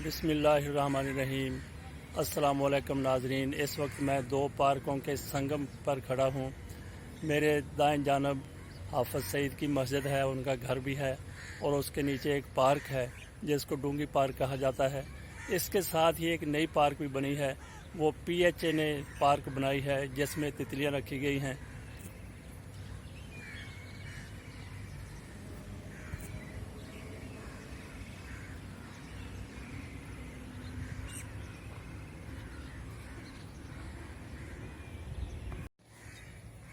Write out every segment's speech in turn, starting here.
بسم اللہ الرحمن الرحیم۔ السلام علیکم ناظرین، اس وقت میں دو پارکوں کے سنگم پر کھڑا ہوں۔ میرے دائیں جانب حافظ سعید کی مسجد ہے، ان کا گھر بھی ہے، اور اس کے نیچے ایک پارک ہے جس کو ڈونگی پارک کہا جاتا ہے۔ اس کے ساتھ ہی ایک نئی پارک بھی بنی ہے، وہ پی ایچ اے نے پارک بنائی ہے جس میں تتلیاں رکھی گئی ہیں۔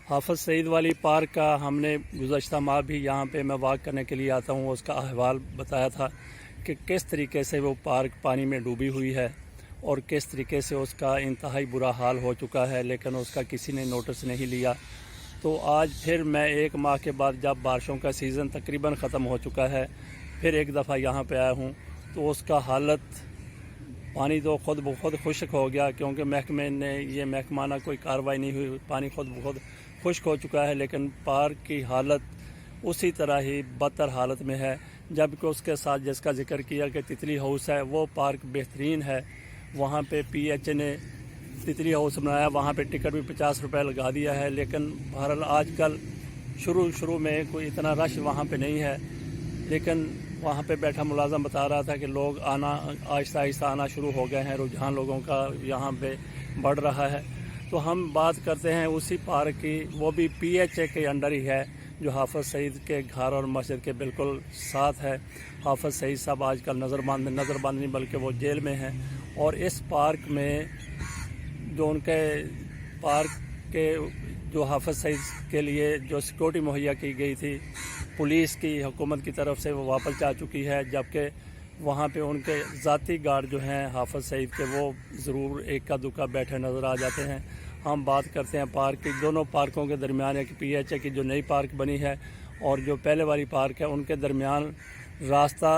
حافظ سعید والی پارک کا ہم نے گزشتہ ماہ بھی یہاں پہ میں واک کرنے کے لیے آتا ہوں، اس کا احوال بتایا تھا کہ کس طریقے سے وہ پارک پانی میں ڈوبی ہوئی ہے اور کس طریقے سے اس کا انتہائی برا حال ہو چکا ہے، لیکن اس کا کسی نے نوٹس نہیں لیا۔ تو آج پھر میں ایک ماہ کے بعد جب بارشوں کا سیزن تقریباً ختم ہو چکا ہے، پھر ایک دفعہ یہاں پہ آیا ہوں تو اس کا حالت پانی تو خود بخود خشک ہو گیا، کیونکہ محکمے نے یہ محکمانہ کوئی کارروائی نہیں ہوئی، پانی خود بخود خشک ہو چکا ہے، لیکن پارک کی حالت اسی طرح ہی بدتر حالت میں ہے۔ جبکہ اس کے ساتھ جس کا ذکر کیا کہ تتلی ہاؤس ہے، وہ پارک بہترین ہے، وہاں پہ پی ایچ اے نے تتلی ہاؤس بنایا، وہاں پہ ٹکٹ بھی 50 روپے لگا دیا ہے، لیکن بہرحال آج کل شروع میں کوئی اتنا رش وہاں پہ نہیں ہے، لیکن وہاں پہ بیٹھا ملازم بتا رہا تھا کہ لوگ آنا آہستہ آہستہ آنا شروع ہو گئے ہیں، رجحان لوگوں کا یہاں پہ بڑھ رہا ہے۔ تو ہم بات کرتے ہیں اسی پارک کی، وہ بھی پی ایچ اے کے انڈر ہی ہے، جو حافظ سعید کے گھر اور مسجد کے بالکل ساتھ ہے۔ حافظ سعید صاحب آج کل نظر بند نہیں بلکہ وہ جیل میں ہیں، اور اس پارک میں جو ان کے پارک کے جو حافظ سعید کے لیے جو سیکورٹی مہیا کی گئی تھی پولیس کی حکومت کی طرف سے، وہ واپس جا چکی ہے، جبکہ وہاں پہ ان کے ذاتی گارڈ جو ہیں حافظ سعید کے، وہ ضرور ایک کا دکا بیٹھے نظر آ جاتے ہیں۔ ہم بات کرتے ہیں پارک کی، دونوں پارکوں کے درمیان ایک پی ایچ اے کی جو نئی پارک بنی ہے اور جو پہلے والی پارک ہے، ان کے درمیان راستہ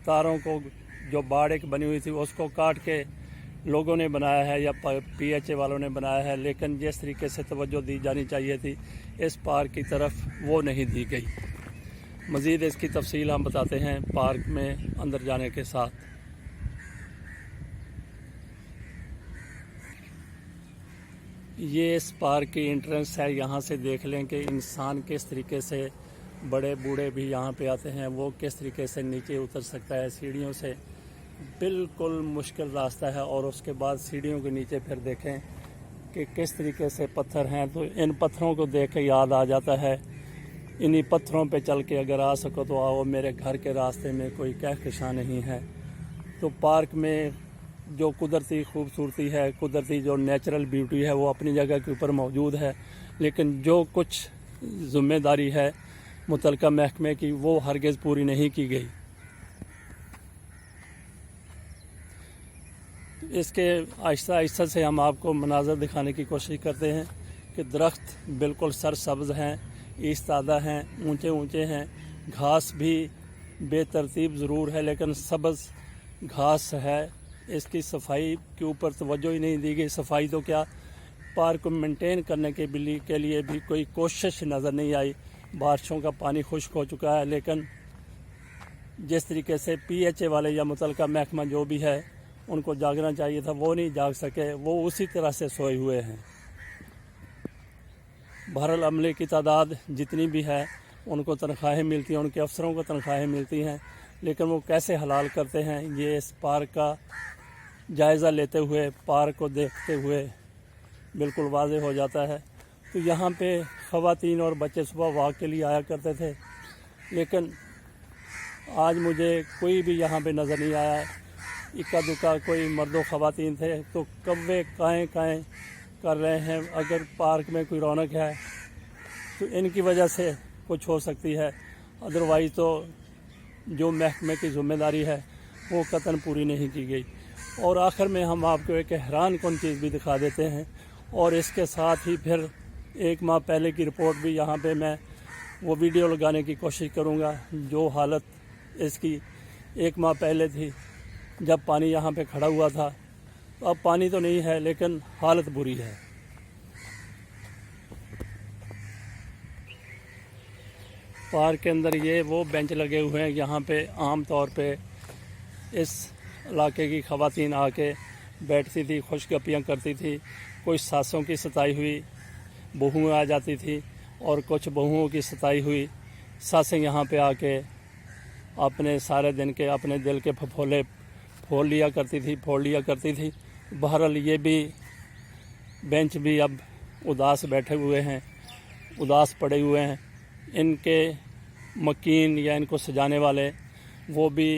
تاروں کو جو باڑ ایک بنی ہوئی تھی اس کو کاٹ کے لوگوں نے بنایا ہے یا پی ایچ اے والوں نے بنایا ہے، لیکن جس طریقے سے توجہ دی جانی چاہیے تھی اس پارک کی طرف وہ نہیں دی گئی۔ مزید اس کی تفصیل ہم بتاتے ہیں پارک میں اندر جانے کے ساتھ۔ یہ اس پارک کی انٹرنس ہے، یہاں سے دیکھ لیں کہ انسان کس طریقے سے، بڑے بوڑھے بھی یہاں پہ آتے ہیں، وہ کس طریقے سے نیچے اتر سکتا ہے سیڑھیوں سے، بالکل مشکل راستہ ہے۔ اور اس کے بعد سیڑھیوں کے نیچے پھر دیکھیں کہ کس طریقے سے پتھر ہیں، تو ان پتھروں کو دیکھ کے یاد آ جاتا ہے انہی پتھروں پہ چل کے اگر آ سکو تو آؤ، میرے گھر کے راستے میں کوئی کہکشاں نہیں ہے۔ تو پارک میں جو قدرتی خوبصورتی ہے، قدرتی جو نیچرل بیوٹی ہے، وہ اپنی جگہ کے اوپر موجود ہے، لیکن جو کچھ ذمہ داری ہے متعلقہ محکمے کی، وہ ہرگز پوری نہیں کی گئی۔ اس کے آہستہ آہستہ سے ہم آپ کو مناظر دکھانے کی کوشش کرتے ہیں کہ درخت بالکل سرسبز ہیں، ایستادہ ہیں، اونچے ہیں، گھاس بھی بے ترتیب ضرور ہے لیکن سبز گھاس ہے۔ اس کی صفائی کے اوپر توجہ ہی نہیں دی گئی۔ صفائی تو کیا، پارک کو مینٹین کرنے کے لیے بھی کوئی کوشش نظر نہیں آئی۔ بارشوں کا پانی خشک ہو چکا ہے، لیکن جس طریقے سے پی ایچ اے والے یا متعلقہ محکمہ جو بھی ہے ان کو جاگنا چاہیے تھا، وہ نہیں جاگ سکے، وہ اسی طرح سے سوئے ہوئے ہیں۔ بہرحال عملے کی تعداد جتنی بھی ہے ان کو تنخواہیں ملتی ہیں، ان کے افسروں کو تنخواہیں ملتی ہیں، لیکن وہ کیسے حلال کرتے ہیں یہ اس پارک کا جائزہ لیتے ہوئے، پارک کو دیکھتے ہوئے بالکل واضح ہو جاتا ہے۔ تو یہاں پہ خواتین اور بچے صبح واک کے لیے آیا کرتے تھے، لیکن آج مجھے کوئی بھی یہاں پہ نظر نہیں آیا۔ اکا دکا کوئی مرد و خواتین تھے، تو کوے کائیں کر رہے ہیں۔ اگر پارک میں کوئی رونق ہے تو ان کی وجہ سے کچھ ہو سکتی ہے، ادروائز تو جو محکمے کی ذمہ داری ہے وہ قطعاً پوری نہیں کی گئی۔ اور آخر میں ہم آپ کو ایک حیران کن چیز بھی دکھا دیتے ہیں، اور اس کے ساتھ ہی پھر ایک ماہ پہلے کی رپورٹ بھی یہاں پہ میں وہ ویڈیو لگانے کی کوشش کروں گا، جو حالت اس کی ایک ماہ پہلے تھی جب پانی یہاں پہ کھڑا ہوا تھا۔ اب پانی تو نہیں ہے لیکن حالت بری ہے۔ پارک کے اندر یہ وہ بینچ لگے ہوئے ہیں، یہاں پہ عام طور پہ اس علاقے کی خواتین آ کے بیٹھتی تھی، خوش گپیاں کرتی تھی، کوئی ساسوں کی ستائی ہوئی بہویں آ جاتی تھی اور کچھ بہوؤں کی ستائی ہوئی ساسیں یہاں پہ آ کے اپنے سارے دن کے اپنے دل کے پھپھولے پھوڑ لیا کرتی تھی۔ بہرحال یہ بھی بینچ بھی اب اداس بیٹھے ہوئے ہیں، اداس پڑے ہوئے ہیں۔ ان کے مکین یا ان کو سجانے والے وہ بھی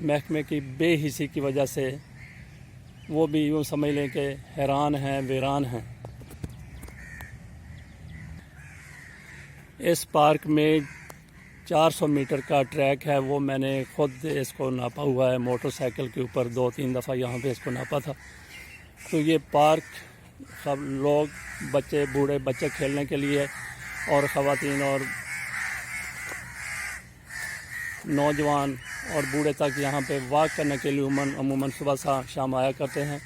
محکمے کی بے حسی کی وجہ سے وہ بھی یوں سمجھ لیں کہ حیران ہیں، ویران ہیں۔ اس پارک میں 400 میٹر کا ٹریک ہے، وہ میں نے خود اس کو ناپا ہوا ہے موٹر سائیکل کے اوپر، 2-3 دفعہ یہاں پہ اس کو ناپا تھا۔ تو یہ پارک سب لوگ بچے، بوڑھے بچے کھیلنے کے لیے اور خواتین اور نوجوان اور بوڑھے تک یہاں پہ واک کرنے کے لیے عموماً صبح شام آیا کرتے ہیں۔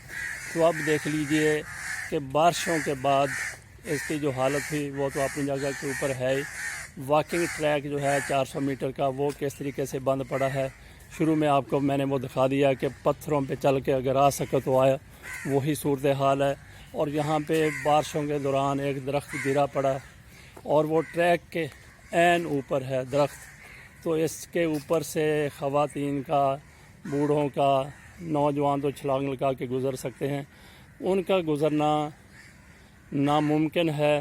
تو اب دیکھ لیجئے کہ بارشوں کے بعد اس کی جو حالت تھی وہ تو اپنی جگہ کے اوپر ہے ہی۔ واکنگ ٹریک جو ہے 400 میٹر کا وہ کس طریقے سے بند پڑا ہے۔ شروع میں آپ کو میں نے وہ دکھا دیا کہ پتھروں پہ چل کے اگر آ سکے تو آیا، وہی صورتحال ہے۔ اور یہاں پہ بارشوں کے دوران ایک درخت گرا پڑا اور وہ ٹریک کے عین اوپر ہے درخت، تو اس کے اوپر سے خواتین کا، بوڑھوں کا، نوجوان تو چھلانگ لگا کے گزر سکتے ہیں، ان کا گزرنا ناممکن ہے۔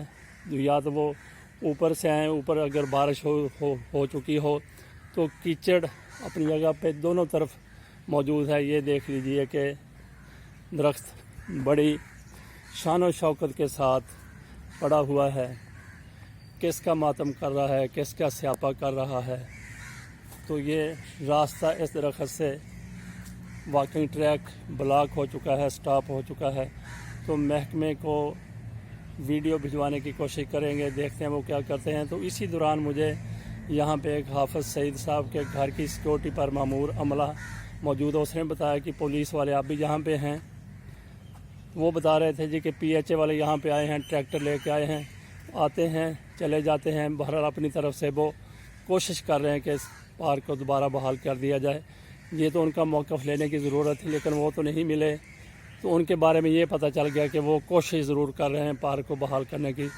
یا تو وہ اوپر سے آئیں، اوپر اگر بارش ہو چکی ہو تو کیچڑ اپنی جگہ پہ دونوں طرف موجود ہے۔ یہ دیکھ لیجئے کہ درخت بڑی شان و شوکت کے ساتھ پڑا ہوا ہے، کس کا ماتم کر رہا ہے، کس کا سیاپا کر رہا ہے۔ تو یہ راستہ اس درخت سے واکنگ ٹریک بلاک ہو چکا ہے، سٹاپ ہو چکا ہے۔ تو محکمے کو ویڈیو بھجوانے کی کوشش کریں گے، دیکھتے ہیں وہ کیا کرتے ہیں۔ تو اسی دوران مجھے یہاں پہ ایک حافظ سعید صاحب کے گھر کی سیکورٹی پر مامور عملہ موجود ہے، اس نے بتایا کہ پولیس والے اب بھی یہاں پہ ہیں۔ وہ بتا رہے تھے جی کہ پی ایچ اے والے یہاں پہ آئے ہیں، ٹریکٹر لے کے آئے ہیں، آتے ہیں چلے جاتے ہیں۔ بہرحال اپنی طرف سے وہ کوشش کر رہے ہیں کہ اس پارک کو دوبارہ بحال کر دیا جائے۔ یہ تو ان کا موقف لینے کی ضرورت تھی، لیکن وہ تو نہیں ملے۔ تو ان کے بارے میں یہ پتہ چل گیا کہ وہ کوشش ضرور کر رہے ہیں پارک کو بحال کرنے کی۔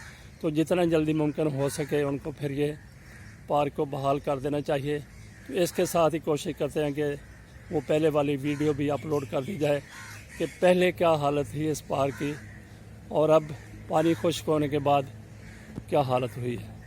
تو جتنا جلدی ممکن ہو سکے ان کو پھر یہ پارک کو بحال کر دینا چاہیے۔ تو اس کے ساتھ ہی کوشش کرتے ہیں کہ وہ پہلے والی ویڈیو بھی اپلوڈ کر دی جائے کہ پہلے کیا حالت تھی اس پارک کی اور اب پانی خشک ہونے کے بعد کیا حالت ہوئی ہے۔